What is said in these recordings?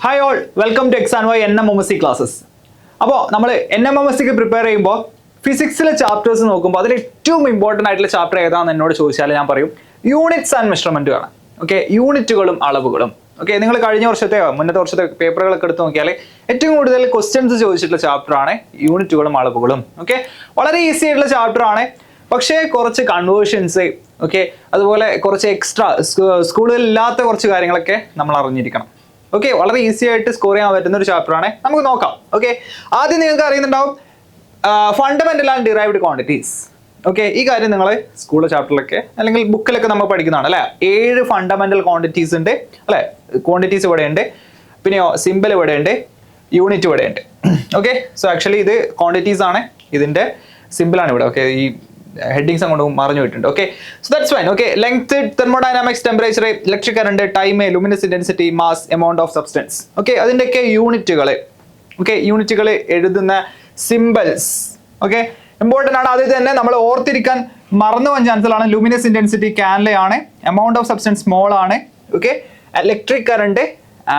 Hi all, welcome to XNY NMMSC classes. അപ്പോൾ നമ്മൾ NMMSCക്ക് prepare ചെയ്യുമ്പോൾ ഫിസിക്സിലെ ചാപ്റ്റേഴ്സ് നോക്കുമ്പോൾ അതിൽ ഏറ്റവും ഇമ്പോർട്ടൻ്റ് ആയിട്ടുള്ള ചാപ്റ്റർ ഏതാണെന്ന് എന്നോട് ചോദിച്ചാൽ ഞാൻ പറയും യൂണിറ്റ്സ് ആൻഡ് മെഷർമെൻറ്റ് ആണ്. ഓക്കെ, യൂണിറ്റുകളും അളവുകളും. ഓക്കെ, നിങ്ങൾ കഴിഞ്ഞ വർഷത്തെയോ മുന്നത്തെ വർഷത്തെ പേപ്പറുകളൊക്കെ എടുത്ത് നോക്കിയാൽ ഏറ്റവും കൂടുതൽ ക്വസ്റ്റ്യൻസ് ചോദിച്ചിട്ടുള്ള ചാപ്റ്റർ ആണ് യൂണിറ്റുകളും അളവുകളും. ഓക്കെ, വളരെ ഈസി ആയിട്ടുള്ള ചാപ്റ്റർ ആണ്. പക്ഷേ കുറച്ച് കൺവേർഷൻസ്, ഓക്കെ, അതുപോലെ കുറച്ച് എക്സ്ട്രാ സ്കൂളുകളിൽ ഇല്ലാത്ത കുറച്ച് കാര്യങ്ങളൊക്കെ നമ്മൾ അറിഞ്ഞിരിക്കണം. ഓക്കെ, വളരെ ഈസി ആയിട്ട് സ്കോർ ചെയ്യാൻ പറ്റുന്ന ഒരു ചാപ്റ്റർ ആണ്. നമുക്ക് നോക്കാം. ഓക്കെ, ആദ്യം നിങ്ങൾക്ക് അറിയുന്നുണ്ടാവും fundamental and derived quantities. Okay, ഈ കാര്യം നിങ്ങൾ സ്കൂൾ ചാപ്റ്ററിലൊക്കെ അല്ലെങ്കിൽ ബുക്കിലൊക്കെ നമ്മൾ പഠിക്കുന്നതാണ് അല്ലേ. 7 ഫണ്ടമെന്റൽ ക്വാണ്ടിറ്റീസ് ഉണ്ട് അല്ലേ. ക്വാണ്ടിറ്റീസ് ഇവിടെ ഉണ്ട്, പിന്നെയോ സിമ്പിൾ ഇവിടെ ഉണ്ട്, യൂണിറ്റ് ഇവിടെ ഉണ്ട്. ഓക്കെ, സോ ആക്ച്വലി ഇത് ക്വാണ്ടിറ്റീസ് ആണ്, ഇതിന്റെ സിമ്പിൾ ആണ് ഇവിടെ. ഓക്കെ, ഈ ഹെഡിങ്സ് അങ്ങോട്ട് മറിഞ്ഞു പോയിട്ടുണ്ട്. Okay, so that's fine. Okay, length, thermodynamics, temperature, electric current, time, luminous intensity, mass, amount of substance. Okay, അതിൻ്റെയൊക്കെ യൂണിറ്റുകൾ. ഓക്കെ, യൂണിറ്റുകൾ എഴുതുന്ന സിമ്പിൾസ് ഓക്കെ ഇമ്പോർട്ടൻ്റ് ആണ്. അതിൽ തന്നെ നമ്മൾ ഓർത്തിരിക്കാൻ മറന്നു പോകാൻ ചാൻസ് ആണ്. ലൂമിനസ് ഇന്റൻസിറ്റി കാൻലെ ആണ്, എമൗണ്ട് ഓഫ് സബ്സ്റ്റൻസ് സ്മോൾ ആണ്. ഓക്കെ, ഇലക്ട്രിക് കറന്റ്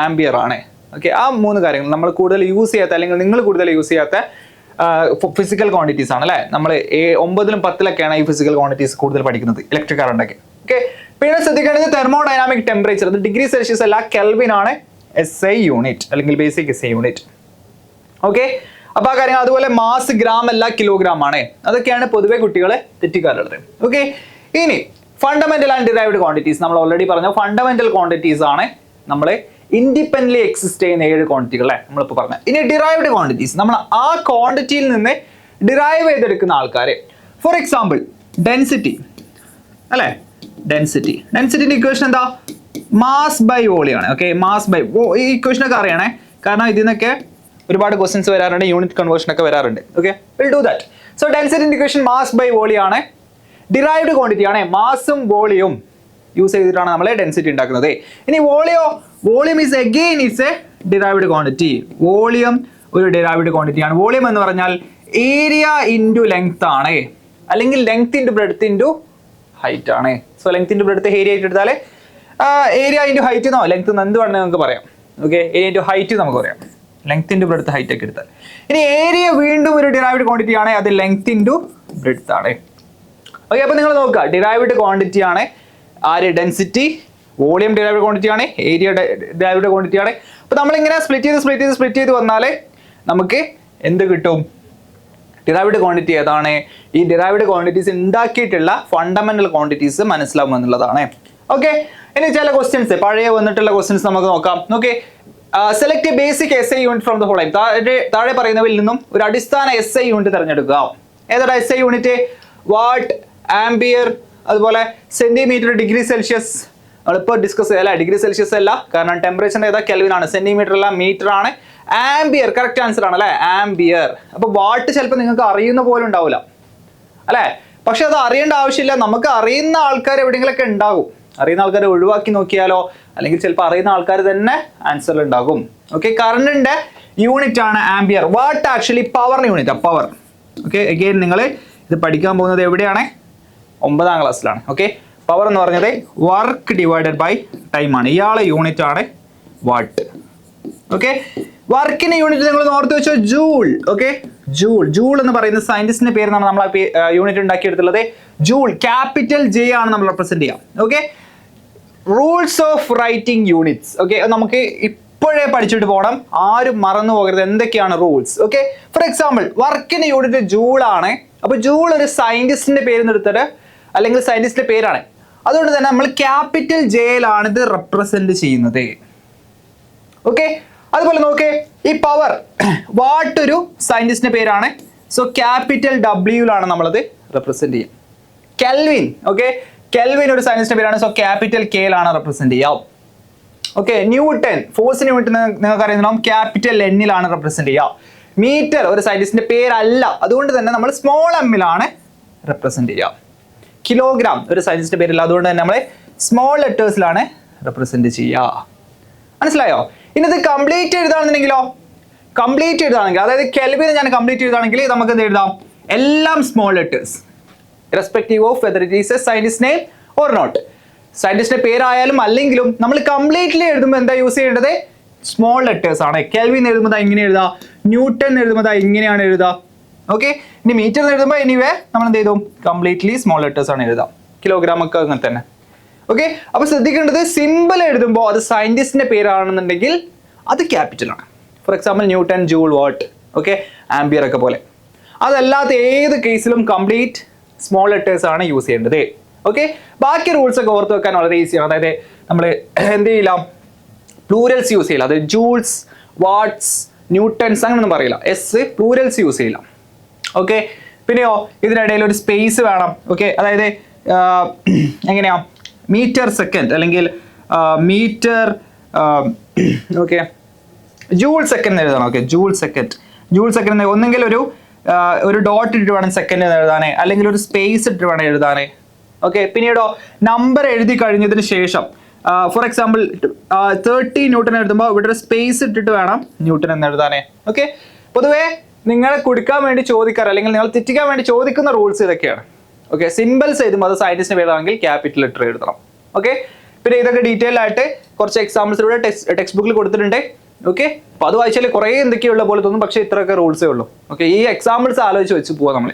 ആംബിയർ ആണ്. ഓക്കെ, ആ 3 കാര്യങ്ങൾ നമ്മൾ കൂടുതൽ യൂസ് ചെയ്യാത്ത അല്ലെങ്കിൽ നിങ്ങൾ കൂടുതൽ യൂസ് ചെയ്യാത്ത ഫിസിക്കൽ ക്വാണ്ടിറ്റീസ് ആണ് അല്ലേ. നമ്മൾ 9ലും 10ലൊക്കെയാണ് ഈ ഫിസിക്കൽ ക്വാണ്ടിറ്റീസ് കൂടുതൽ പഠിക്കുന്നത്, ഇലക്ട്രിക് കറണ്ട് ഒക്കെ. ഓക്കെ, പിന്നെ ശ്രദ്ധിക്കേണ്ടത് തെർമോഡൈനാമിക് ടെമ്പറേച്ചർ, അത് ഡിഗ്രി സെൽഷ്യസ് അല്ല, കെൽവിൻ ആണ് SI യൂണിറ്റ് അല്ലെങ്കിൽ ബേസിക് SI യൂണിറ്റ്. ഓക്കെ, അപ്പൊ ആ കാര്യങ്ങൾ. അതുപോലെ മാസ് ഗ്രാം അല്ല, കിലോഗ്രാം ആണ്. അതൊക്കെയാണ് പൊതുവെ കുട്ടികളെ തെറ്റിക്കാറുള്ളത്. ഓക്കെ, ഇനി ഫണ്ടമെന്റൽ ആൻഡ് ഡിറൈവ്ഡ് ക്വാണ്ടിറ്റീസ് നമ്മൾ ഓൾറെഡി പറഞ്ഞു. ഫണ്ടമെന്റൽ ക്വാണ്ടിറ്റീസ് ആണ് നമ്മൾ ഇൻഡിപെൻഡന്റ് എക്സിസ്റ്റ് ചെയ്യുന്ന 7 ക്വാണ്ടിറ്റികൾ നമ്മളിപ്പോൾ പറഞ്ഞു. ഇനി ഡിറൈവ്ഡ് ക്വാണ്ടിറ്റീസ്, നമ്മൾ ആ ക്വാണ്ടിറ്റിയിൽ നിന്ന് ഡിറൈവ് ചെയ്തെടുക്കുന്ന ആൾക്കാരെ. ഫോർ എക്സാമ്പിൾ ഡെൻസിറ്റി അല്ലെ. ഡെൻസിറ്റിന്റെ ഇക്വേഷൻ എന്താ? മാസ് ബൈ വോളിയം ആണ്. ഓക്കെ, മാസ് ബൈ ഈ ഇക്വേഷൻ ഒക്കെ അറിയണേ, കാരണം ഇതിൽ നിന്നൊക്കെ ഒരുപാട് ക്വസ്റ്റ്യൻസ് വരാറുണ്ട്, യൂണിറ്റ് കൺവേർഷൻ ഒക്കെ വരാറുണ്ട്. Okay, will do that. So density equation mass by volume ആണ്. ഡിറൈവ്ഡ് ക്വാണ്ടിറ്റി ആണ്, മാസും വോളിയം യൂസ് ചെയ്തിട്ടാണ് നമ്മൾ ഡെൻസിറ്റി ഉണ്ടാക്കുന്നത്. ഇനി volume is again is a derived quantity. Volume ഒരു ഡിറൈവ്ഡ് ക്വാണ്ടിറ്റി ആണ്. വോളിയം എന്ന് പറഞ്ഞാൽ ഏരിയ ഇൻറ്റു ലെങ്ത് ആണ്, അല്ലെങ്കിൽ length into breadth into height ആണ്. So length into breadth area ആയിട്ട് എടുത്താൽ ഏരിയ ഇൻറ്റു ഹൈറ്റ് എന്നോ ലെങ്ത് എന്ത് വേണമെങ്കിൽ നമുക്ക് പറയാം. ഓക്കെ, ഏരിയ ഇൻറ്റു ഹൈറ്റ് നമുക്ക് പറയാം, ലെങ്ത് ഇൻറ്റു ബ്രെഡ്ത്ത് ഹൈറ്റ് ഒക്കെ എടുത്താൽ. ഇനി ഏരിയ വീണ്ടും ഒരു ഡിറൈവ്ഡ് ക്വാണ്ടിറ്റി ആണ്, അത് ലെങ്ത് ഇൻറ്റു ബ്രെഡ്ത്ത് ആണ്. ഓക്കെ, അപ്പൊ നിങ്ങൾ നോക്കുക, ഡിറൈവ്ഡ് ക്വാണ്ടിറ്റി ആണ് ആര്? ഡെൻസിറ്റി. വോളിയം ഡിറൈവ്ഡ് ക്വാണ്ടിറ്റി ആണ്, ഏരിയ ഡിറൈവ്ഡ് ക്വാണ്ടിറ്റി ആണ്. അപ്പൊ നമ്മളിങ്ങനെ സ്പ്ലിറ്റ് ചെയ്ത് വന്നാലേ നമുക്ക് എന്ത് കിട്ടും? ഡിറൈവ്ഡ് ക്വാണ്ടിറ്റി ഏതാണ്? ഈ ഡിറൈവ്ഡ് ക്വാണ്ടിറ്റീസ് ഉണ്ടാക്കിയിട്ടുള്ള ഫണ്ടമെന്റൽ ക്വാണ്ടിറ്റീസ് മനസ്സിലാവും എന്നുള്ളതാണ്. ഓക്കെ, ഇനി ചില ക്വസ്റ്റ്യൻസ് പഴയ വന്നിട്ടുള്ള ക്വസ്റ്റ്യൻസ് നമുക്ക് നോക്കാം. Okay, select A basic SI unit from the following. താഴെ പറയുന്നവയിൽ നിന്നും ഒരു അടിസ്ഥാന SI യൂണിറ്റ് തിരഞ്ഞെടുക്കുക. ഏതാണ് SI യൂണിറ്റ്? വാട്ട്, ആംബിയർ, അതുപോലെ സെന്റിമീറ്റർ, ഡിഗ്രി സെൽഷ്യസ്. നമ്മളിപ്പോൾ ഡിസ്കസ് ചെയ്യല്ല, ഡിഗ്രി സെൽഷ്യസ് അല്ല, കാരണം ടെമ്പറേച്ചർ ഏതാ? കെൽവിൻ ആണ്. സെന്റിമീറ്റർ അല്ല, മീറ്റർ ആണ്. ആംബിയർ കറക്റ്റ് ആൻസർ ആണ് അല്ലെ, ആംബിയർ. അപ്പൊ വാട്ട് ചിലപ്പോൾ നിങ്ങൾക്ക് അറിയുന്ന പോലും ഉണ്ടാവില്ല അല്ലെ, പക്ഷെ അത് അറിയേണ്ട ആവശ്യമില്ല. നമുക്ക് അറിയുന്ന ആൾക്കാർ എവിടെയെങ്കിലൊക്കെ ഉണ്ടാകും. അറിയുന്ന ആൾക്കാരെ ഒഴിവാക്കി നോക്കിയാലോ, അല്ലെങ്കിൽ ചിലപ്പോൾ അറിയുന്ന ആൾക്കാർ തന്നെ ആൻസറിൽ ഉണ്ടാകും. ഓക്കെ, കറണ്ടിന്റെ യൂണിറ്റ് ആണ് ആംബിയർ. വാട്ട് ആക്ച്വലി പവറിന്റെ യൂണിറ്റ്, പവർ. ഓക്കെ, അഗെയിൻ നിങ്ങൾ ഇത് പഠിക്കാൻ പോകുന്നത് എവിടെയാണ്? 9ാം ക്ലാസ്സിലാണ്. ഓക്കെ, പവർ എന്ന് പറഞ്ഞത് വർക്ക് ഡിവൈഡഡ് ബൈ ടൈം ആണ്. ഇയാളെ യൂണിറ്റ് ആണ് വാട്ട്. ഓക്കെ, വർക്കിന്റെ യൂണിറ്റ് നിങ്ങൾ ഓർത്ത് വെച്ചോ, ജൂൾ. ഓക്കെ, ജൂൾ എന്ന് പറയുന്ന സയന്റിസ്റ്റിന്റെ പേരിനാണ് നമ്മൾ യൂണിറ്റ് ഉണ്ടാക്കിയെടുത്തുള്ളത്. ജൂൾ, ക്യാപിറ്റൽ J ആണ് നമ്മൾ റെപ്രസെന്റ് ചെയ്യാം. Okay, rules of writing units. Okay, നമുക്ക് ഇപ്പോഴേ പഠിച്ചിട്ട് പോകണം, ആരും മറന്നു പോകരുത് എന്തൊക്കെയാണ് റൂൾസ്. ഓക്കെ, ഫോർ എക്സാമ്പിൾ വർക്കിന്റെ യൂണിറ്റ് ജൂൾ ആണ്. അപ്പൊ ജൂൾ ഒരു സയന്റിസ്റ്റിന്റെ പേര് എടുത്തിട്ട് അല്ലെങ്കിൽ സയന്റിസ്റ്റിന്റെ പേരാണ്, അതുകൊണ്ട് തന്നെ നമ്മൾ ക്യാപിറ്റൽ Jയിലാണ് ഇത് റെപ്രസെന്റ് ചെയ്യുന്നത്. ഓക്കെ, അതുപോലെ നോക്കേ, ഈ പവർ വാട്ട് ഒരു സയന്റിസ്റ്റിന്റെ പേരാണ്. സോ ക്യാപിറ്റൽ W നമ്മളത് റെപ്രസെന്റ് ചെയ്യും. കെൽവിൻ, ഓക്കെ, കെൽവിൻ ഒരു സയന്റിസ്റ്റിന്റെ പേരാണ്. സോ ക്യാപിറ്റൽ K റെപ്രസെന്റ് ചെയ്യാം. ഓക്കെ, ന്യൂട്ടൺ ഫോഴ്സിന് യൂണിറ്റ് നിങ്ങൾക്ക് അറിയുന്നുണ്ടാവും, ക്യാപിറ്റൽ N റെപ്രസെന്റ് ചെയ്യാം. മീറ്റർ ഒരു സയന്റിസ്റ്റിന്റെ പേരല്ല, അതുകൊണ്ട് തന്നെ നമ്മൾ സ്മോൾ m റെപ്രസെന്റ് ചെയ്യാം. കിലോഗ്രാം ഒരു സയന്റിസ്റ്റിന്റെ പേരല്ല, അതുകൊണ്ട് തന്നെ നമ്മൾ സ്മോൾ ലെറ്റേഴ്സിലാണ് റെപ്രസെന്റ് ചെയ്യുക. മനസ്സിലായോ? ഇനി ഇത് കംപ്ലീറ്റ് എഴുതാണെന്നുണ്ടെങ്കിലോ, അതായത് കെൽവിന് ഞാൻ കംപ്ലീറ്റ് എഴുതാണെങ്കിൽ നമുക്ക് എന്ത് എഴുതാം? എല്ലാം small letters, irrespective of whether it is a scientist name or not. സയന്റിസ്റ്റിന്റെ പേരായാലും അല്ലെങ്കിലും നമ്മൾ കംപ്ലീറ്റ്ലി എഴുതുമ്പോൾ എന്താ യൂസ് ചെയ്യേണ്ടത്? സ്മോൾ ലെറ്റേഴ്സ് ആണ്. കെൽവിൻ എഴുതുമ്പോൾ ഇങ്ങനെ എഴുതാം, ന്യൂട്ടൺ എഴുതുമ്പോൾ ഇങ്ങനെയാണ് എഴുതുക. ഓക്കെ, ഇനി മീറ്റർ എഴുതുമ്പോൾ എനിവേ നമ്മൾ എന്ത് ചെയ്തു, കംപ്ലീറ്റ്ലി സ്മോൾ ലെറ്റേഴ്സ് ആണ് എഴുതാം. കിലോഗ്രാം ഒക്കെ അങ്ങനെ തന്നെ. ഓക്കെ, അപ്പൊ ശ്രദ്ധിക്കേണ്ടത് സിമ്പിൾ എഴുതുമ്പോൾ അത് സയന്റിസ്റ്റിന്റെ പേരാണെന്നുണ്ടെങ്കിൽ അത് ക്യാപിറ്റൽ ആണ്. For example newton, joule, what, okay, ampere ഒക്കെ പോലെ. അതല്ലാത്ത ഏത് കേസിലും കംപ്ലീറ്റ് സ്മോൾ ലെറ്റേഴ്സ് ആണ് യൂസ് ചെയ്യേണ്ടത്. ഓക്കെ, ബാക്കി റൂൾസ് ഒക്കെ ഓർത്ത് വെക്കാൻ വളരെ ഈസിയാണ്. അതായത് നമ്മൾ എന്ത് ചെയ്യില്ല, പ്ലൂരൽസ് യൂസ് ചെയ്യില്ല. അതായത് ജൂൾസ്, വാട്ട്സ്, ന്യൂട്ടൺസ് അങ്ങനെയൊന്നും പറയില്ല. പ്ലൂരൽസ് യൂസ് ചെയ്യില്ല. ഓക്കെ, പിന്നെയോ ഇതിനിടയിൽ ഒരു സ്പേസ് വേണം. ഓക്കെ, അതായത് എങ്ങനെയാ, മീറ്റർ സെക്കൻഡ് അല്ലെങ്കിൽ മീറ്റർ, ഓക്കെ, ജൂൾ സെക്കൻഡ് എഴുതണം. ഓക്കെ, ജൂൾ സെക്കൻഡ് ഒന്നെങ്കിൽ ഒരു ഡോട്ട് ഇട്ട് വേണം സെക്കൻഡ് എഴുതാനേ, അല്ലെങ്കിൽ ഒരു സ്പേസ് ഇട്ട് വേണം എഴുതാനേ. ഓക്കെ, പിന്നീടോ നമ്പർ എഴുതി കഴിഞ്ഞതിന് ശേഷം ഫോർ എക്സാമ്പിൾ 30 ന്യൂട്ടൺ എഴുതുമ്പോൾ ഇവിടെ ഒരു സ്പേസ് ഇട്ടിട്ട് വേണം ന്യൂട്ടൺ എന്ന് എഴുതാനേ. ഓക്കെ, പൊതുവേ നിങ്ങളെ കൊടുക്കാൻ വേണ്ടി ചോദിക്കാറ് അല്ലെങ്കിൽ നിങ്ങൾ തെറ്റിക്കാൻ വേണ്ടി ചോദിക്കുന്ന റൂൾസ് ഇതൊക്കെയാണ്. ഓക്കെ, സിമ്പിൾസ് എഴുതുമ്പോൾ അത് സയന്റിസ്റ്റിന് പേരാണെങ്കിൽ ക്യാപിറ്റൽ ലെറ്റർ എഴുതണം. ഓക്കെ, പിന്നെ ഇതൊക്കെ ഡീറ്റെയിൽ ആയിട്ട് കുറച്ച് എക്സാമ്പിൾസ് ഇവിടെ ടെക്സ്റ്റ് ബുക്കിൽ കൊടുത്തിട്ടുണ്ട്. ഓക്കെ, അപ്പോൾ അത് വായിച്ചാൽ കുറേ എന്തൊക്കെയുള്ള പോലെ തോന്നും, പക്ഷേ ഇത്രയൊക്കെ റൂൾസേ ഉള്ളൂ. ഓക്കെ, ഈ എക്സാമ്പിൾസ് ആലോചിച്ച് വെച്ച് പോവാം നമ്മൾ,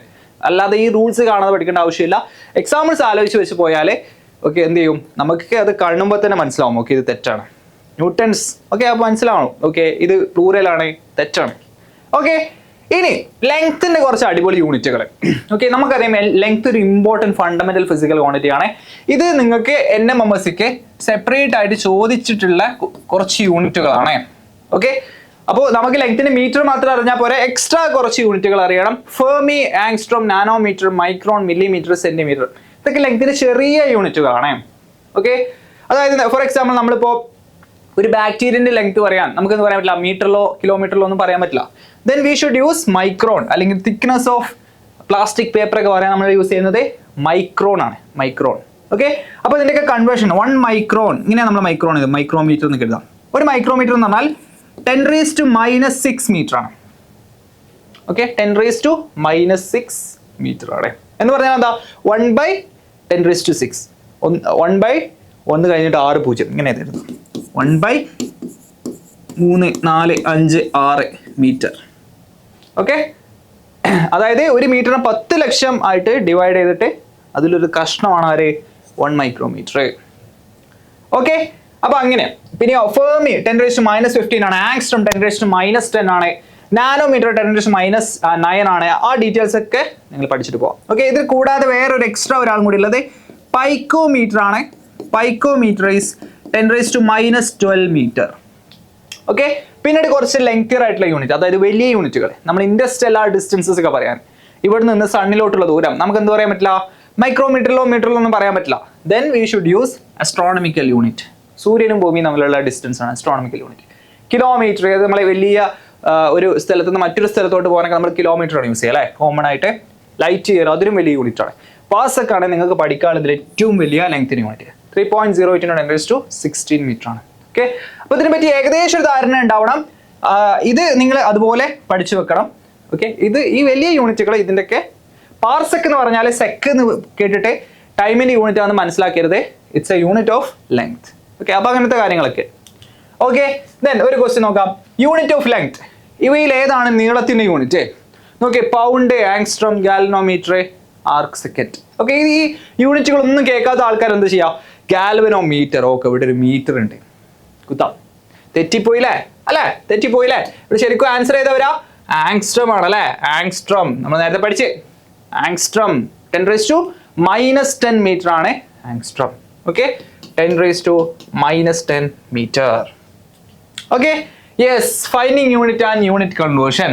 അല്ലാതെ ഈ റൂൾസ് കാണാതെ പഠിക്കേണ്ട ആവശ്യമില്ല. എക്സാമ്പിൾസ് ആലോചിച്ച് വെച്ച് പോയാൽ ഓക്കെ എന്ത് ചെയ്യും, നമുക്ക് അത് കാണുമ്പോൾ തന്നെ മനസ്സിലാവും. ഓക്കെ, ഇത് തെറ്റാണ്, ന്യൂട്ടൺസ്. ഓക്കെ, അപ്പോൾ മനസ്സിലാവണം. ഓക്കെ, ഇത് പ്ലൂറലാണ്, തെറ്റാണ്. ഓക്കെ, ഇനി ലെങ്ത്തിന്റെ കുറച്ച് അടിപൊളി യൂണിറ്റുകൾ. ഓക്കെ, നമുക്കറിയാം ലെങ്ത് ഒരു ഇമ്പോർട്ടൻറ്റ് ഫണ്ടമെന്റൽ ഫിസിക്കൽ ക്വാണ്ടിറ്റി ആണ്. ഇത് നിങ്ങൾക്ക് NMMSക്ക് സെപ്പറേറ്റ് ആയിട്ട് ചോദിച്ചിട്ടുള്ള കുറച്ച് യൂണിറ്റുകളാണ്. ഓക്കെ, അപ്പോൾ നമുക്ക് ലെങ്ത്തിന് മീറ്റർ മാത്രം അറിഞ്ഞാൽ പോരെ, എക്സ്ട്രാ കുറച്ച് യൂണിറ്റുകൾ അറിയണം. Fermi, angstrom, nanometre, micron, millimetre, centimetre, ഇതൊക്കെ ലെങ്ത്തിന് ചെറിയ യൂണിറ്റുകളാണ്. ഓക്കെ, അതായത് ഫോർ എക്സാമ്പിൾ നമ്മളിപ്പോൾ ഒരു ബാക്ടീരിയന്റെ ലെങ്ത് പറയാൻ നമുക്കെന്ന് പറയാൻ പറ്റില്ല, മീറ്ററിലോ കിലോമീറ്ററിലോ ഒന്നും പറയാൻ പറ്റില്ല. Then we should use micron, അല്ലെങ്കിൽ തിക്നെസ് ഓഫ് പ്ലാസ്റ്റിക് പേപ്പർ ഒക്കെ പറയാൻ നമ്മൾ യൂസ് ചെയ്യുന്നത് മൈക്രോൺ ആണ്, മൈക്രോൺ. ഓക്കെ, അപ്പോൾ ഇതിൻ്റെയൊക്കെ കൺവേർഷൻ 1 മൈക്രോൺ, ഇങ്ങനെയാണ് നമ്മൾ മൈക്രോൺ ഇത് മൈക്രോമീറ്റർ എന്ന് എഴുതാം. ഒരു മൈക്രോമീറ്റർ എന്ന് പറഞ്ഞാൽ 10⁻⁻6 മീറ്റർ ആണ്. ഓക്കെ, 10⁻⁻6 മീറ്റർ ആണ് എന്ന് പറഞ്ഞാൽ എന്താ, 1/10⁻6, 1/1 കഴിഞ്ഞിട്ട് 6 0 ഇങ്ങനെ എഴുതുന്നു. 1/3, 4, 5, 6 മീറ്റർ. ഓക്കെ, അതായത് ഒരു മീറ്ററിനെ 10 ലക്ഷം ആയിട്ട് ഡിവൈഡ് ചെയ്തിട്ട് അതിലൊരു കഷ്ണമാണ് ആര്, 1 മൈക്രോമീറ്റർ. ഓക്കെ, അപ്പൊ അങ്ങനെ. പിന്നെ ഫെർമി 10⁻⁻15 ആണ്, ആങ്സ്ട്രോം 10⁻⁻10 ആണ്, നാനോമീറ്റർ 10⁻⁹ ആണ്. ആ ഡീറ്റെയിൽസ് ഒക്കെ നിങ്ങൾ പഠിച്ചിട്ട് പോവാം. ഓക്കെ, ഇത് കൂടാതെ വേറൊരു എക്സ്ട്രാ ഒരാളും കൂടി ഉള്ളത് പൈക്കോമീറ്റർ ആണ്. Picometre is 10⁻12 metre. ഓക്കെ, പിന്നീട് കുറച്ച് ലെങ്തിയർ ആയിട്ടുള്ള യൂണിറ്റ്, അതായത് വലിയ യൂണിറ്റുകൾ, നമ്മൾ ഇൻഡർസ്റ്റെല്ലാർ ഡിസ്റ്റൻസസ് ഒക്കെ പറയാൻ, ഇവിടെ നിന്ന് സണ്ണിലോട്ടുള്ള ദൂരം നമുക്ക് എന്ത് പറയാൻ പറ്റില്ല, മൈക്രോമീറ്ററിലോ മീറ്ററിലോ ഒന്നും പറയാൻ പറ്റില്ല. Then we should use astronomical unit. സൂര്യനും ഭൂമിയും തമ്മിലുള്ള ഡിസ്റ്റൻസ് ആണ് അസ്ട്രോണമിക്കൽ യൂണിറ്റ്. കിലോമീറ്റർ, അത് നമ്മളെ വലിയ ഒരു സ്ഥലത്ത് നിന്ന് മറ്റൊരു സ്ഥലത്തോട്ട് പോകാനൊക്കെ നമ്മൾ കിലോമീറ്റർ ആണ് യൂസ് ചെയ്യുക അല്ലേ, കോമൺ ആയിട്ട്. ലൈറ്റ് ഇയർ അതിലും വലിയ യൂണിറ്റ് ആണ്. പാസൊക്കെ ആണെങ്കിൽ നിങ്ങൾക്ക് പഠിക്കാനുള്ളതിൽ ഏറ്റവും വലിയ ലെങ്ത്തിന് യൂണിറ്റ് 3.08 × 10⁻16 മീറ്റർ ആണ്. ഓക്കെ, അപ്പോൾ ഇതിനെപ്പറ്റി ഏകദേശം ഒരു ധാരണ ഉണ്ടാവണം. ഇത് നിങ്ങൾ അതുപോലെ പഠിച്ചു വെക്കണം. ഓക്കെ, ഈ വലിയ യൂണിറ്റുകൾ ഇതിൻ്റെയൊക്കെ പാർസെക് എന്ന് പറഞ്ഞാൽ സെക്ക് എന്ന് കേട്ടിട്ട് ടൈമിന്റെ യൂണിറ്റ് ആണെന്ന് മനസ്സിലാക്കരുത്. It's a unit of length. Okay, അപ്പോൾ അങ്ങനത്തെ കാര്യങ്ങളൊക്കെ. ഓക്കെ, ദെൻ ഒരു ക്വസ്റ്റ്യൻ നോക്കാം. യൂണിറ്റ് ഓഫ് ലെങ്ത്, ഇവയിൽ ഏതാണ് നീളത്തിന്റെ യൂണിറ്റ്? നോക്കിയേ, pound, angstrom, galvanometer, arc second. Okay, ഈ യൂണിറ്റുകളൊന്നും കേൾക്കാത്ത ആൾക്കാർ എന്ത് ചെയ്യാം, ഗാൽവനോമീറ്റർ. ഓക്കെ, ഇവിടെ ഒരു മീറ്റർ ഉണ്ട്, കുത്താം. തെറ്റിപ്പോയില്ലേ, അല്ലേ, തെറ്റിപ്പോയില്ലേ? ഇവിടെ ശരിക്കും ആൻസർ ചെയ്തവരാ ആങ്സ്ട്രോം ആണ് അല്ലേ, ആങ്സ്ട്രോം. നമ്മൾ നേരത്തെ പഠിച്ച് ആങ്സ്ട്രോം 10⁻⁻10 മീറ്റർ ആണ് angstrom. Okay, 10⁻⁻10 metre. Okay, yes, finding unit and unit conversion.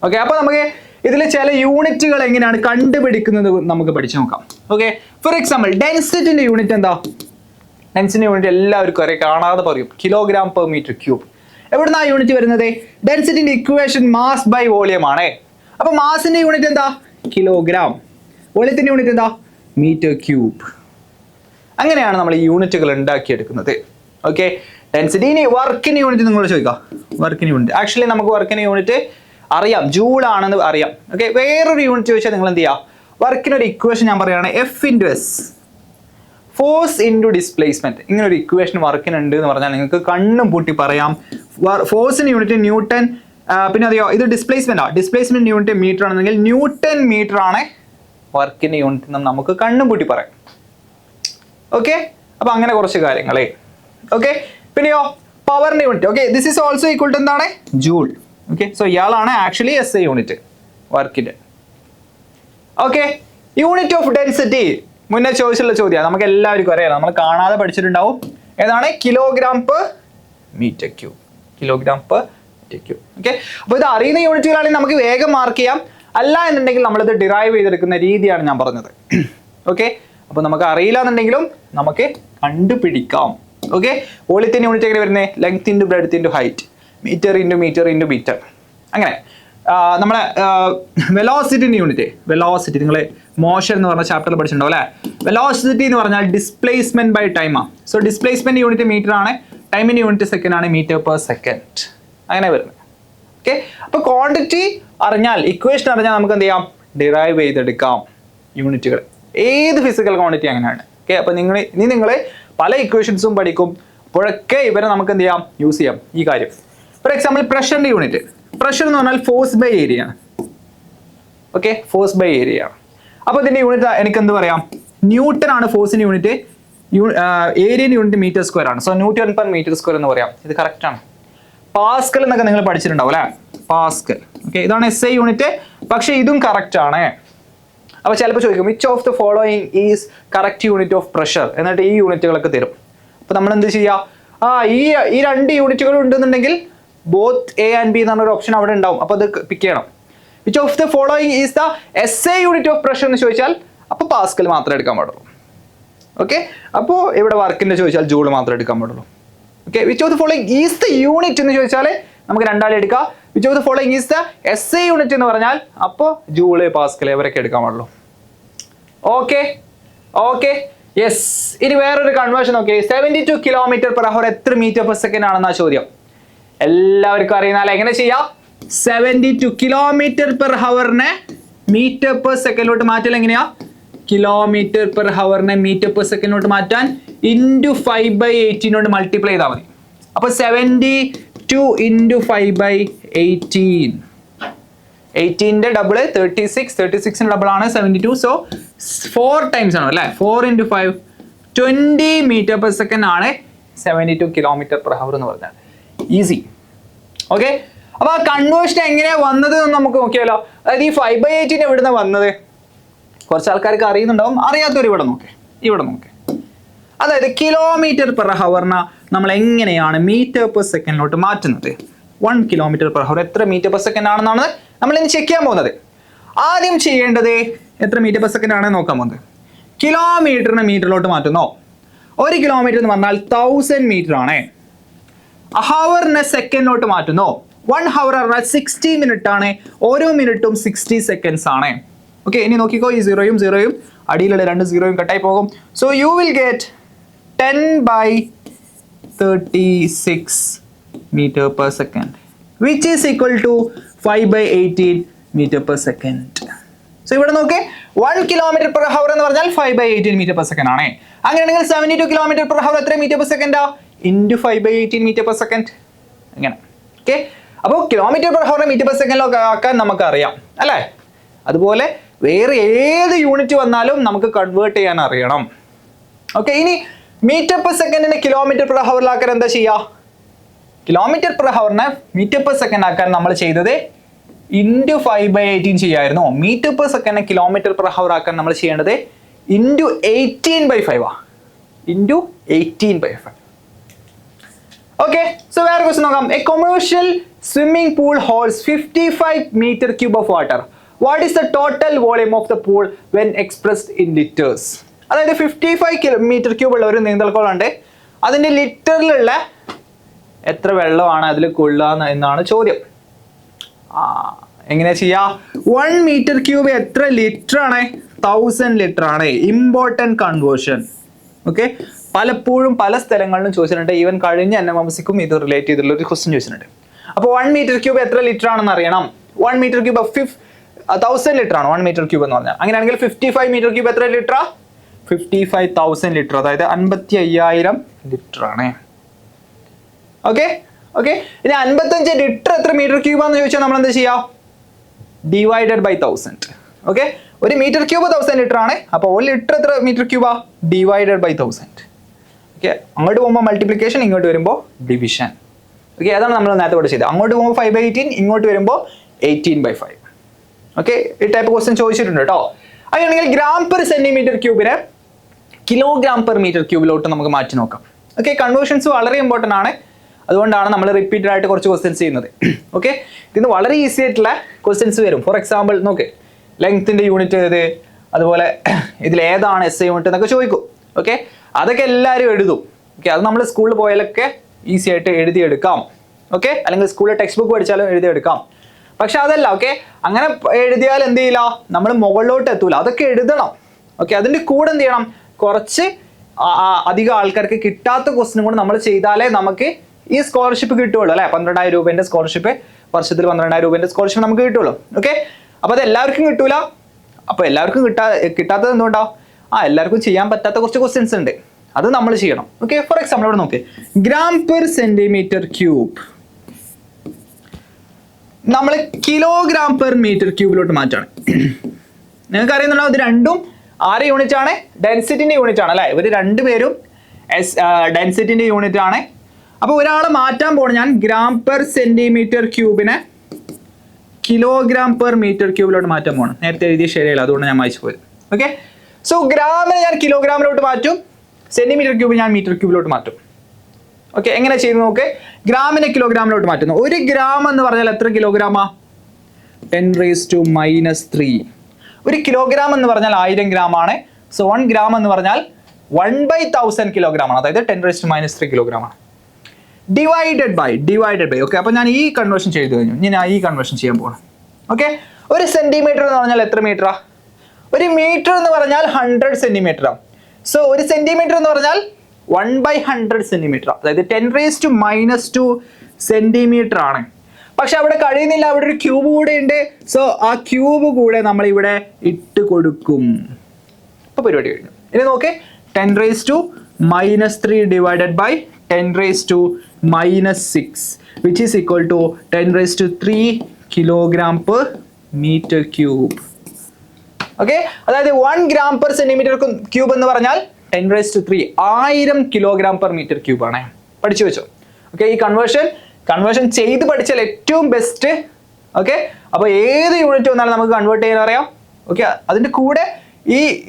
Okay, അപ്പോൾ നമുക്ക് ഇതിൽ ചില യൂണിറ്റുകൾ എങ്ങനെയാണ് കണ്ടുപിടിക്കുന്നത് നമുക്ക് പഠിച്ചു നോക്കാം. ഓക്കെ, ഫോർ എക്സാമ്പിൾ ഡെൻസിറ്റിന്റെ യൂണിറ്റ് എന്താ? ഡെൻസിറ്റി യൂണിറ്റ് എല്ലാവർക്കും അറിയാം, കാണാതെ പറയും, kg/m³. എവിടുന്ന ആ യൂണിറ്റ് വരുന്നത്? ഡെൻസിറ്റിന്റെ ഇക്വേഷൻ മാസ് ബൈ വോളിയം ആണ്. അപ്പൊ മാസിന്റെ യൂണിറ്റ് എന്താ? കിലോഗ്രാം. വോളിയത്തിന്റെ യൂണിറ്റ് എന്താ? m³. അങ്ങനെയാണ് നമ്മൾ ഈ യൂണിറ്റുകൾ ഉണ്ടാക്കിയെടുക്കുന്നത്. Okay, density. ഇനി വർക്കിന് യൂണിറ്റ് നിങ്ങൾ ചോദിക്കാം. വർക്കിന് യൂണിറ്റ് ആക്ച്വലി നമുക്ക് വർക്കിന് യൂണിറ്റ് അറിയാം, ജൂൾ ആണെന്ന് അറിയാം. ഓക്കെ, വേറൊരു യൂണിറ്റ് ചോദിച്ചാൽ നിങ്ങൾ എന്ത് ചെയ്യുക? വർക്കിനൊരു ഇക്വേഷൻ ഞാൻ പറയുകയാണ്, F×S, ഫോഴ്സ് ഇൻറ്റു ഡിസ്പ്ലേസ്മെന്റ്. ഇങ്ങനെ ഒരു ഇക്വേഷൻ വർക്കിനുണ്ട് എന്ന് പറഞ്ഞാൽ നിങ്ങൾക്ക് കണ്ണും പൂട്ടി പറയാം ഫോഴ്സിന് യൂണിറ്റ് ന്യൂട്ടൺ, പിന്നെ അതെയോ ഇത് ഡിസ്പ്ലേസ്മെന്റ് യൂണിറ്റ് മീറ്റർ ആണെന്നെങ്കിൽ ന്യൂട്ടൺ മീറ്റർ ആണ് വർക്കിന്റെ യൂണിറ്റ് എന്ന് നമുക്ക് കണ്ണും പൂട്ടി പറയാം. ഓക്കെ, അപ്പൊ അങ്ങനെ കുറച്ച് കാര്യങ്ങളെ. ഓക്കെ, പിന്നെയോ പവറിന്റെ unit. Okay, this is also equal to എന്താണ്? ജൂൾ. ഓക്കെ, സോ ഇയാളാണ് ആക്ച്വലി SI യൂണിറ്റ് വർക്കിന്റെ. ഓക്കെ, യൂണിറ്റ് ഓഫ് ഡെൻസിറ്റി മുന്നേ ചോദിച്ചുള്ള ചോദ്യമാണ്, നമുക്ക് എല്ലാവർക്കും അറിയാം, നമ്മൾ കാണാതെ പഠിച്ചിട്ടുണ്ടാവും. ഏതാണ്? Kilogram per metre cube. Kilogram per metre cube. Okay, അപ്പോൾ ഇത് അറിയുന്ന യൂണിറ്റുകളാണെങ്കിൽ നമുക്ക് വേഗം മാർക്ക് ചെയ്യാം. അല്ല എന്നുണ്ടെങ്കിൽ നമ്മളിത് ഡിറൈവ് ചെയ്തെടുക്കുന്ന രീതിയാണ് ഞാൻ പറഞ്ഞത്. ഓക്കെ, അപ്പോൾ നമുക്ക് അറിയില്ല എന്നുണ്ടെങ്കിലും നമുക്ക് കണ്ടുപിടിക്കാം. ഓക്കെ, വോളിയത്തിന്റെ യൂണിറ്റ് എങ്ങനെ വരുന്നത്? Length into breadth into height, metre into metre. അങ്ങനെ നമ്മളെ വെലോസിറ്റിന്റെ യൂണിറ്റ്, വെലോസിറ്റി നിങ്ങൾ മോഷൻ എന്ന് പറഞ്ഞ ചാപ്റ്ററിൽ പഠിച്ചിട്ടുണ്ടോ അല്ലേ? വെലോസിറ്റി എന്ന് പറഞ്ഞാൽ ഡിസ്പ്ലേസ്മെന്റ് ബൈ ടൈമാണ്. സോ ഡിസ്പ്ലേസ്മെന്റ് യൂണിറ്റ് മീറ്റർ ആണ്, ടൈമിന്റെ യൂണിറ്റ് സെക്കൻഡ് ആണ്, മീറ്റർ പെർ സെക്കൻഡ്. അങ്ങനെ വരുന്നത്. ഓക്കെ, അപ്പൊ ക്വാണ്ടിറ്റി അറിഞ്ഞാൽ, ഇക്വേഷൻ അറിഞ്ഞാൽ നമുക്ക് എന്ത് ചെയ്യാം? ഡിറൈവ് ചെയ്തെടുക്കാം യൂണിറ്റുകൾ. ഏത് ഫിസിക്കൽ ക്വാണ്ടിറ്റി അങ്ങനെയാണ്. ഓക്കെ, അപ്പൊ നിങ്ങൾ പല ഇക്വേഷൻസും പഠിക്കും, അപ്പോഴൊക്കെ ഇവരെ നമുക്ക് എന്ത് ചെയ്യാം? യൂസ് ചെയ്യാം ഈ കാര്യം. ഫോർ എക്സാമ്പിൾ പ്രഷറിന്റെ യൂണിറ്റ്. പ്രഷർ എന്ന് പറഞ്ഞാൽ ഫോഴ്സ് ബൈ ഏരിയ ആണ്. ഓക്കെ, ഫോഴ്സ് ബൈ ഏരിയ ആണ്. അപ്പൊ ഇതിന്റെ യൂണിറ്റ് എനിക്ക് എന്ത് പറയാം? ന്യൂട്ടൺ ആണ് ഫോഴ്സിന്റെ യൂണിറ്റ്, ഏരിയന്റെ യൂണിറ്റ് മീറ്റർ സ്ക്വയർ ആണ്. So newton per metre square എന്ന് പറയാം. ഇത് കറക്റ്റ് ആണ്. പാസ്കൽ എന്നൊക്കെ നിങ്ങൾ പഠിച്ചിട്ടുണ്ടാവും അല്ലെ? പാസ്കൽ. ഓക്കെ, ഇതാണ് SI യൂണിറ്റ്, പക്ഷെ ഇതും കറക്റ്റ് ആണ്. അപ്പൊ ചിലപ്പോൾ ചോദിക്കും which of the following is correct unit of pressure, എന്നിട്ട് ഈ യൂണിറ്റുകളൊക്കെ തരും. അപ്പൊ നമ്മൾ എന്ത് ചെയ്യാ? ഈ രണ്ട് യൂണിറ്റുകൾ ഉണ്ടെന്നുണ്ടെങ്കിൽ ബോത്ത് A ആൻഡ് B എന്ന് പറഞ്ഞൊരു ഓപ്ഷൻ അവിടെ ഉണ്ടാവും. അപ്പൊ അത് പിക്ക് ചെയ്യണം. Which of the following is the SI unit of pressure എന്ന് ചോദിച്ചാൽ അപ്പൊ പാസ്കൽ മാത്രമേ എടുക്കാൻ പാടുള്ളൂ. ഓക്കെ, അപ്പോൾ ഇവിടെ വർക്കിന്റെ ചോദിച്ചാൽ ജൂൾ മാത്രമേ എടുക്കാൻ പാടുള്ളൂ. Okay, which of the following is the unit എന്ന് ചോദിച്ചാൽ നമുക്ക് രണ്ടാളെ എടുക്കാം. Which of the following is the SI unit എന്ന് പറഞ്ഞാൽ അപ്പോൾ ജൂള്, പാസ്കൽ ഇവരൊക്കെ എടുക്കാൻ പാടുള്ളൂ. Okay, okay, yes. ഇനി വേറൊരു കൺവേർഷൻ നോക്കി. 72 km/h എത്ര മീറ്റർ പെർ സെക്കൻഡ് ആണെന്നാ ചോദ്യം. എല്ലാവർക്കും അറിയുന്നാൽ എങ്ങനെ ചെയ്യാം? 72 km/h മീറ്റർ പെർ സെക്കൻഡിലോട്ട് മാറ്റൽ എങ്ങനെയാ? km/h മീറ്റർ പെർ സെക്കൻഡിലോട്ട് മാറ്റാൻ ഇൻറ്റു 5/18 കൊണ്ട് മൾട്ടിപ്ലൈ ചെയ്താൽ മതി. അപ്പൊ 72 ഇൻറ്റു 5/18, 18ന്റെ ഡബിൾ 36, 36ന്റെ ഡബിൾ ആണ് 72. സോ 4 ടൈംസ് ആണ് അല്ലേ? 4 × 5 20 മീറ്റർ പെർ സെക്കൻഡ് ആണ് 72 km/h എന്ന് പറഞ്ഞാൽ. ഈസി. ഓക്കെ, അപ്പൊ ആ കൺവേർഷൻ എങ്ങനെയാ വന്നത് എന്ന് നമുക്ക് നോക്കിയാലോ. അതായത് ഈ 5/18 എവിടുന്ന വന്നത്? കുറച്ച് ആൾക്കാർക്ക് അറിയുന്നുണ്ടാവും, അറിയാത്തവർ ഇവിടെ നോക്കേ. അതായത് km/h നമ്മൾ എങ്ങനെയാണ് മീറ്റർ പെർ സെക്കൻഡിലോട്ട് മാറ്റുന്നത്? 1 km/h എത്ര മീറ്റർ പെർ സെക്കൻഡ് ആണെന്നാണ് നമ്മൾ ഇനി ചെക്ക് ചെയ്യാൻ പോകുന്നത്. ആദ്യം ചെയ്യേണ്ടത് എത്ര മീറ്റർ പെർ സെക്കൻഡ് ആണ് നോക്കാൻ പോകുന്നത്. കിലോമീറ്ററിനെ മീറ്ററിലോട്ട് മാറ്റുന്നോ? 1 കിലോമീറ്റർ എന്ന് പറഞ്ഞാൽ 1000 മീറ്റർ ആണ്. ഹവറിനെ സെക്കൻഡിലോട്ട് മാറ്റുന്നോ? 1 ഹവർ പറഞ്ഞാൽ 60 മിനിറ്റ് ആണ്. ഓരോ മിനിറ്റും 60 സെക്കൻഡ്സ് ആണ്. ഓക്കെ, ഇനി നോക്കിക്കോ, ഈ 0യും 0യും അടിയിലുള്ള 2 0യും കട്ടായി പോകും. So you will get 10/36 meter per second, which is equal to 5/18 meter per second. So ഇവിടെ നോക്കേ, 1 km/h എന്ന് പറഞ്ഞാൽ 5/18 meter per second ആണ്. അങ്ങനെയാണെങ്കിൽ 72 km/h എത്ര മീറ്റർ പെർ സെക്കൻഡാ? Into 5/18 metre per second. അങ്ങനെ. ഓക്കെ, അപ്പോൾ km/h മീറ്റർ പെർ സെക്കൻഡിലൊക്കെ ആക്കാൻ നമുക്ക് അറിയാം അല്ലേ? അതുപോലെ വേറെ ഏത് യൂണിറ്റ് വന്നാലും നമുക്ക് കൺവേർട്ട് ചെയ്യാൻ അറിയണം. ഓക്കെ, ഇനി മീറ്റർ പെർ സെക്കൻഡിനെ km/h ആക്കാൻ എന്താ ചെയ്യുക? km/h മീറ്റർ പെർ സെക്കൻഡ് ആക്കാൻ നമ്മൾ ചെയ്തത് ഇൻറ്റു 5/18 ചെയ്യായിരുന്നു. മീറ്റർ പെർ സെക്കൻഡ് km/h ആക്കാൻ നമ്മൾ ചെയ്യേണ്ടത് ഇൻറ്റു 18/5 ഇൻറ്റു 18/5. ഓക്കെ, സോ വേറെ ക്വസ്റ്റ്യൻ നോക്കാം. A commercial swimming pool holds 55 meter cube of water. What is the total volume of the pool when expressed in liters? അതായത് 55 meter cube ഉള്ള ഒരു നീന്തൽക്കുളമുണ്ട്. അതിന്റെ ലിറ്ററിലുള്ള എത്ര വെള്ളമാണ് അതിൽ കൊള്ളുക എന്നാണ് ചോദ്യം. എങ്ങനെ ചെയ്യാ? 1 meter cube എത്ര ലിറ്റർ ആണ്? 1000 ലിറ്റർ ആണ്. Important conversion. ഓക്കെ, പലപ്പോഴും പല സ്ഥലങ്ങളിലും ചോദിച്ചിട്ടുണ്ട്. ഈവൻ കഴിഞ്ഞ NMMSക്കും ഇത് റിലേറ്റ് ചെയ്തിട്ടുള്ള ഒരു ക്വസ്റ്റ്യൻ ചോദിച്ചിട്ടുണ്ട്. അപ്പോൾ 1 meter cube എത്ര ലിറ്റർ ആണെന്ന് അറിയണം. 1 meter cube 1000 ലിറ്റർ ആണ് 1 meter cube എന്ന് പറഞ്ഞാൽ. അങ്ങനെയാണെങ്കിൽ 55 meter cube എത്ര ലിറ്റർ? 55,000 ലിറ്റർ, അതായത് 55,000 ലിറ്റർ ആണ്. ഓക്കെ, ഓക്കെ, ഇനി 55 ലിറ്റർ എത്ര മീറ്റർ ക്യൂബ് ആണെന്ന് ചോദിച്ചാൽ നമ്മൾ എന്താ ചെയ്യുക? Divided by 1000. ഓക്കെ, ഒരു മീറ്റർ ക്യൂബ് 1000 ലിറ്റർ ആണ്. അപ്പോൾ 1 ലിറ്റർ എത്ര മീറ്റർ ക്യൂബാ? Divided by 1000. ഓക്കെ, അങ്ങോട്ട് പോകുമ്പോൾ മൾട്ടിപ്ലിക്കേഷൻ, ഇങ്ങോട്ട് വരുമ്പോൾ ഡിവിഷൻ. ഓക്കെ, അതാണ് നമ്മൾ നേരത്തെ ഇവിടെ ചെയ്തത്. അങ്ങോട്ട് പോകുമ്പോൾ 5/18, ഇങ്ങോട്ട് വരുമ്പോൾ 18/5. ഓക്കെ, ഈ ടൈപ്പ് ക്വസ്റ്റ്യൻ ചോദിച്ചിട്ടുണ്ട് കേട്ടോ. അങ്ങനെയാണെങ്കിൽ ഗ്രാം പെർ സെന്റിമീറ്റർ ക്യൂബിനെ കിലോഗ്രാം പെർ മീറ്റർ ക്യൂബിലോട്ട് നമുക്ക് മാറ്റി നോക്കാം. ഓക്കെ, കൺവേർഷൻസ് വളരെ ഇമ്പോർട്ടൻ്റ് ആണ്. അതുകൊണ്ടാണ് നമ്മൾ റിപ്പീറ്റഡ് ആയിട്ട് കുറച്ച് ക്വസ്റ്റ്യൻസ് ചെയ്യുന്നത്. ഓക്കെ, ഇതിന് വളരെ ഈസി ആയിട്ടുള്ള ക്വസ്റ്റ്യൻസ് വരും. ഫോർ എക്സാമ്പിൾ നോക്ക്, ലെങ്ത്തിന്റെ യൂണിറ്റ് ഏത്, അതുപോലെ ഇതിൽ ഏതാണ് SI യൂണിറ്റ് എന്നൊക്കെ ചോദിക്കും. ഓക്കെ, അതൊക്കെ എല്ലാവരും എഴുതും. ഓക്കെ, അത് നമ്മൾ സ്കൂളിൽ പോയാലൊക്കെ ഈസി ആയിട്ട് എഴുതിയെടുക്കാം. ഓക്കെ, അല്ലെങ്കിൽ സ്കൂളിൽ ടെക്സ്റ്റ് ബുക്ക് പഠിച്ചാലും എഴുതിയെടുക്കാം. പക്ഷെ അതല്ല, ഓക്കെ, അങ്ങനെ എഴുതിയാൽ എന്ത് ചെയ്യില്ല, നമ്മൾ മുകളിലോട്ട് എത്തൂല. അതൊക്കെ എഴുതണം. ഓക്കെ, അതിൻ്റെ കൂടെ എന്ത് ചെയ്യണം, കുറച്ച് അധികം ആൾക്കാർക്ക് കിട്ടാത്ത ക്വസ്റ്റ്യൻ കൂടെ നമ്മൾ ചെയ്താലേ നമുക്ക് ഈ സ്കോളർഷിപ്പ് കിട്ടുള്ളൂ അല്ലെ. 12,000 രൂപേന്റെ സ്കോളർഷിപ്പ്, വർഷത്തിൽ 12,000 രൂപേന്റെ സ്കോളർഷിപ്പ് നമുക്ക് കിട്ടുള്ളൂ. ഓക്കെ, അപ്പൊ അത് എല്ലാവർക്കും കിട്ടൂല. അപ്പൊ എല്ലാവർക്കും കിട്ടാത്തത് എന്തുകൊണ്ടാ? എല്ലാവർക്കും ചെയ്യാൻ പറ്റാത്ത കുറച്ച് ക്വസ്റ്റ്യൻസ് ഉണ്ട്, അത് നമ്മൾ ചെയ്യണം. ഓക്കെ, ഫോർ എക്സാമ്പിൾ ഇവിടെ നോക്ക്, ഗ്രാം പെർ സെന്റിമീറ്റർ ക്യൂബ് നമ്മൾ കിലോഗ്രാം പെർ മീറ്റർ ക്യൂബിലോട്ട് മാറ്റാണ്. നിങ്ങൾക്ക് അറിയുന്നുണ്ടോ, ഇത് രണ്ടും ആരെ യൂണിറ്റ് ആണ്? ഡെൻസിറ്റിന്റെ യൂണിറ്റ് ആണ് അല്ലെ. ഇവർ രണ്ടുപേരും ഡെൻസിറ്റിന്റെ യൂണിറ്റ് ആണ്. അപ്പൊ ഒരാളെ മാറ്റാൻ പോകണം ഞാൻ. ഗ്രാം പെർ സെന്റിമീറ്റർ ക്യൂബിനെ കിലോഗ്രാം പെർ മീറ്റർ ക്യൂബിലോട്ട് മാറ്റാൻ പോകണം. നേരത്തെ എഴുതിയ ശരിയല്ല, അതുകൊണ്ട് ഞാൻ വായിച്ചു പോയത്. ഓക്കെ, സോ ഗ്രാമിനെ ഞാൻ കിലോഗ്രാമിലോട്ട് മാറ്റും, സെന്റിമീറ്റർ ക്യൂബ് ഞാൻ മീറ്റർ ക്യൂബിലോട്ട് മാറ്റും. ഓക്കെ, എങ്ങനെ ചെയ്ത് നോക്ക്. ഗ്രാമിനെ കിലോഗ്രാമിലോട്ട് മാറ്റുന്നു. 1 ഗ്രാം എന്ന് പറഞ്ഞാൽ എത്ര കിലോഗ്രാമാ? 10⁻³ ഒരു കിലോഗ്രാം എന്ന് പറഞ്ഞാൽ 1000 ഗ്രാം ആണ്. സോ 1 ഗ്രാം എന്ന് പറഞ്ഞാൽ 1/1000 കിലോഗ്രാം ആണ്, അതായത് 10⁻³ കിലോഗ്രാം ആണ്. ഡിവൈഡഡ് ബൈ ഓക്കെ, അപ്പൊ ഞാൻ ഈ കൺവേർഷൻ ചെയ്തു കഴിഞ്ഞു. ഇനി ഞാൻ ഈ കൺവേർഷൻ ചെയ്യാൻ പോകണം. ഓക്കെ, ഒരു സെന്റിമീറ്റർ എന്ന് പറഞ്ഞാൽ എത്ര മീറ്ററാ? ഒരു മീറ്റർ എന്ന് പറഞ്ഞാൽ 100 സെന്റിമീറ്ററാണ്. സോ ഒരു സെന്റിമീറ്റർ എന്ന് പറഞ്ഞാൽ 1/100 സെന്റിമീറ്റർ, അതായത് 10⁻² സെന്റിമീറ്റർ ആണ്. പക്ഷെ അവിടെ കഴിയുന്നില്ല, അവിടെ ഒരു ക്യൂബ് കൂടെ ഉണ്ട്. സോ ആ ക്യൂബ് കൂടെ നമ്മൾ ഇവിടെ ഇട്ട് കൊടുക്കും. അപ്പൊ പരിപാടി കഴിഞ്ഞു. ഇനി നോക്കേ, 10⁻³ divided by 10⁻⁻6 which is equal to 10⁻³ kilogram per metre cube. Okay, അതായത് 1 ഗ്രാം പെർ സെന്റിമീറ്റർ ക്യൂബ് എന്ന് പറഞ്ഞാൽ 10⁻³ 1000 കിലോഗ്രാം പെർ മീറ്റർ ക്യൂബ് ആണ്. പഠിച്ചു വെച്ചോ. ഓക്കെ, ഈ കൺവേർഷൻ ചെയ്ത് പഠിച്ചാൽ ഏറ്റവും ബെസ്റ്റ്. ഓക്കെ, അപ്പോൾ ഏത് യൂണിറ്റ് വന്നാലും നമുക്ക് കൺവേർട്ട് ചെയ്യാൻ അറിയാം. ഓക്കെ, അതിന്റെ കൂടെ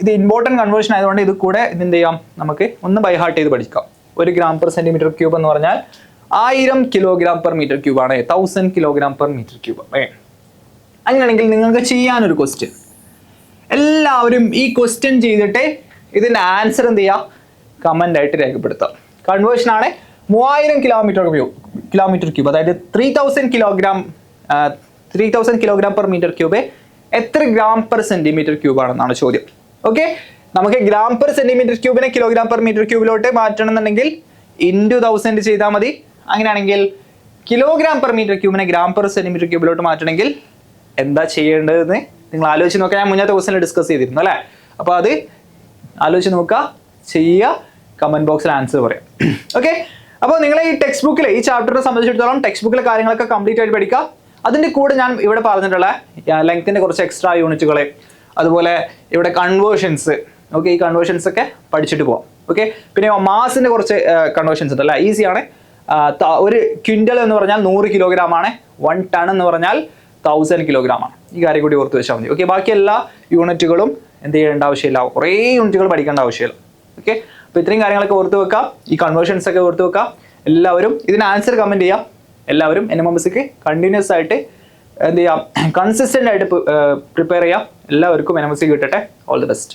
ഇത് ഇമ്പോർട്ടൻറ്റ് കൺവേർഷൻ ആയതുകൊണ്ട് ഇത് കൂടെ എന്ത് ചെയ്യാം, നമുക്ക് ഒന്ന് ബൈ ഹാർട്ട് ചെയ്ത് പഠിക്കാം. 1 ഗ്രാം പെർ സെന്റിമീറ്റർ ക്യൂബ് എന്ന് പറഞ്ഞാൽ 1000 കിലോഗ്രാം പെർ മീറ്റർ ക്യൂബ് ആണ്, 1000 കിലോഗ്രാം പെർ മീറ്റർ ക്യൂബ്. അങ്ങനെയാണെങ്കിൽ നിങ്ങൾക്ക് ചെയ്യാനൊരു ക്വസ്റ്റ്യൻ, എല്ലാവരും ഈ ക്വസ്റ്റ്യൻ ചെയ്തിട്ട് ഇതിന്റെ ആൻസർ എന്ത് ചെയ്യുക, കമന്റ് ആയിട്ട് രേഖപ്പെടുത്താം. കൺവേർഷൻ ആണ് 3000 കിലോമീറ്റർ ക്യൂബ്, അതായത് 3000 കിലോഗ്രാം പെർ മീറ്റർ ക്യൂബ് എത്ര ഗ്രാം പെർ സെന്റിമീറ്റർ ക്യൂബ് ആണെന്നാണ് ചോദ്യം. ഓക്കെ, നമുക്ക് ഗ്രാം പെർ സെന്റിമീറ്റർ ക്യൂബിനെ കിലോഗ്രാം പെർ മീറ്റർ ക്യൂബിലോട്ട് മാറ്റണം എന്നുണ്ടെങ്കിൽ ഇൻറ്റു 1000 ചെയ്താൽ മതി. അങ്ങനെയാണെങ്കിൽ കിലോഗ്രാം പെർ മീറ്റർ ക്യൂബിനെ ഗ്രാം പെർ സെന്റിമീറ്റർ ക്യൂബിലോട്ട് മാറ്റണമെങ്കിൽ എന്താ ചെയ്യേണ്ടതെന്ന് നിങ്ങൾ ആലോചിച്ച് നോക്കുക. ഞാൻ മുന്നത്തെ ക്വസ്റ്റനിൽ ഡിസ്കസ് ചെയ്തിരുന്നു അല്ലേ. അപ്പോൾ അത് ആലോചിച്ച് നോക്കുക, ചെയ്യുക, കമന്റ് ബോക്സിൽ ആൻസർ പറയാം. ഓക്കെ, അപ്പോൾ നിങ്ങൾ ഈ ടെക്സ്റ്റ് ബുക്കിൽ ഈ ചാപ്റ്ററിനെ സംബന്ധിച്ചിടത്തോളം ടെക്സ്റ്റ് ബുക്കിലെ കാര്യങ്ങളൊക്കെ കംപ്ലീറ്റ് ആയിട്ട് പഠിക്കുക. അതിൻ്റെ കൂടെ ഞാൻ ഇവിടെ പറഞ്ഞിട്ടുള്ള ലെങ്ത്തിന്റെ കുറച്ച് എക്സ്ട്രാ യൂണിറ്റുകളെ, അതുപോലെ ഇവിടെ കൺവേർഷൻസ്, ഓക്കെ, ഈ കൺവേർഷൻസ് ഒക്കെ പഠിച്ചിട്ട് പോവാം. ഓക്കെ, പിന്നെ മാസിന്റെ കുറച്ച് കൺവേർഷൻസ് ഉണ്ട് അല്ലേ, ഈസിയാണ്. 1 ക്വിൻ്റൽ എന്ന് പറഞ്ഞാൽ 100 കിലോഗ്രാം ആണ്, 1 ടൺ എന്ന് പറഞ്ഞാൽ 1000 കിലോഗ്രാം ആണ്. ഈ കാര്യം കൂടി ഓർത്ത് വെച്ചാൽ മതി. ഓക്കെ, ബാക്കി എല്ലാ യൂണിറ്റുകളും എന്ത് ചെയ്യേണ്ട ആവശ്യമില്ല, കുറേ യൂണിറ്റുകൾ പഠിക്കേണ്ട ആവശ്യമില്ല. ഓക്കെ, അപ്പോൾ ഇത്രയും കാര്യങ്ങളൊക്കെ ഓർത്ത് വെക്കാം, ഈ കൺവേർഷൻസ് ഒക്കെ ഓർത്ത് വെക്കാം. എല്ലാവരും ഇതിന് ആൻസർ കമന്റ് ചെയ്യാം. എല്ലാവരും NMMSക്ക് കണ്ടിന്യൂസ് ആയിട്ട് എന്ത് ചെയ്യാം, കൺസിസ്റ്റന്റ് ആയിട്ട് പ്രിപ്പയർ ചെയ്യാം. എല്ലാവർക്കും NMMS കിട്ടട്ടെ. All the best.